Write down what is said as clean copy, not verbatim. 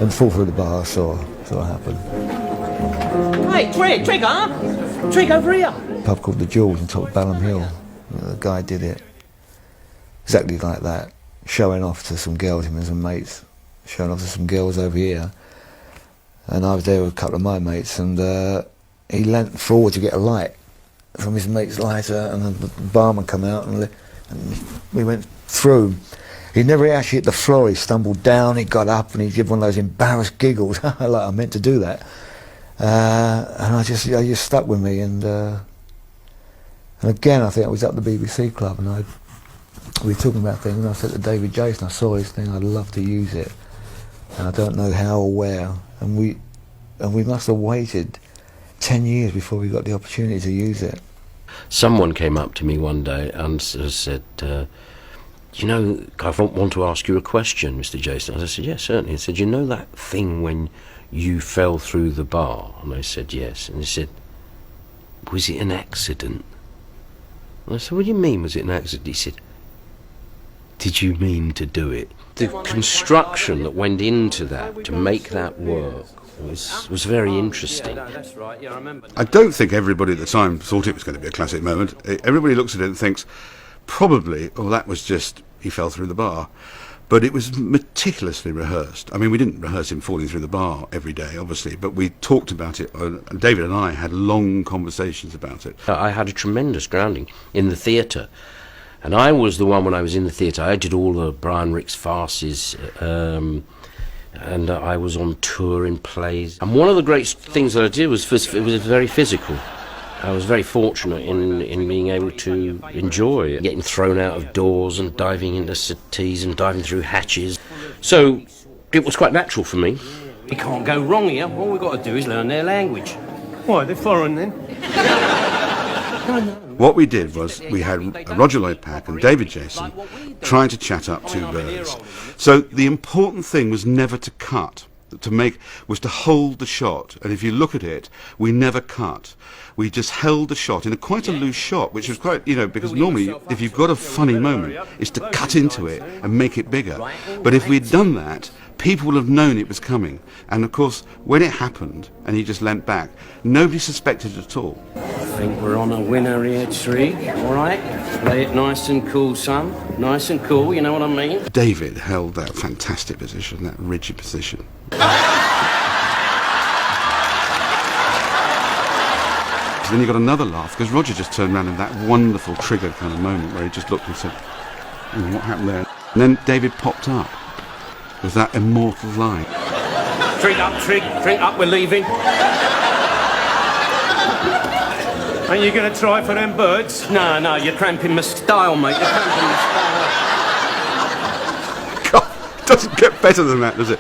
and fall through the bar. Saw it happen. Hey, Trig, over here. A pub called the Jewels on top of Balham Hill. The guy did it exactly like that, showing off to some girls, him and some mates, showing off to some girls over here. And I was there with a couple of my mates, and he leant forward to get a light from his mate's lighter, and the barman come out, and we went through. He never actually hit the floor. He stumbled down, he got up, and he did one of those embarrassed giggles, like I meant to do that. And I just stuck with me, and again, I think I was at the BBC Club, and we were talking about things, and I said to David Jason, I saw this thing, I'd love to use it, and I don't know how or where, and we must have waited 10 years before we got the opportunity to use it. Someone came up to me one day and said, you know, I want to ask you a question, Mr. Jason. And I said, yes, certainly. He said, you know that thing when you fell through the bar? And I said, yes. And he said, was it an accident? And I said, what do you mean, was it an accident? He said, did you mean to do it? The construction that went into that to make that work was very interesting. I don't think everybody at the time thought it was going to be a classic moment. Everybody looks at it and thinks, probably, oh, that was just, he fell through the bar. But it was meticulously rehearsed. I mean, we didn't rehearse him falling through the bar every day, obviously, but we talked about it. David and I had long conversations about it. I had a tremendous grounding in the theatre. And I was the one, when I was in the theatre, I did all the Brian Rix farces, and I was on tour in plays. And one of the great things that I did was it was very physical. I was very fortunate in being able to enjoy getting thrown out of doors and diving into settees and diving through hatches. So it was quite natural for me. We can't go wrong here. All we've got to do is learn their language. Why, they're foreign then? What we did was we had Roger Lloyd-Pack and David Jason trying to chat up two birds. So the important thing was never to cut. Was to hold the shot, and if you look at it, we never cut. We just held the shot in quite a loose shot, which was quite, because normally if you've got a funny moment, it's to cut into it and make it bigger. But if we'd done that, people would have known it was coming. And of course, when it happened and he just leant back, nobody suspected at all. I think we're on a winner here, Tree. All right, play it nice and cool, son. Nice and cool, you know what I mean? David held that fantastic position, that rigid position. Then you got another laugh, because Roger just turned around in that wonderful trigger kind of moment where he just looked and said, what happened there? And then David popped up with that immortal line. Drink up, we're leaving. Ain't you going to try for them birds? No, you're cramping my style, mate. You're cramping my style. God, it doesn't get better than that, does it?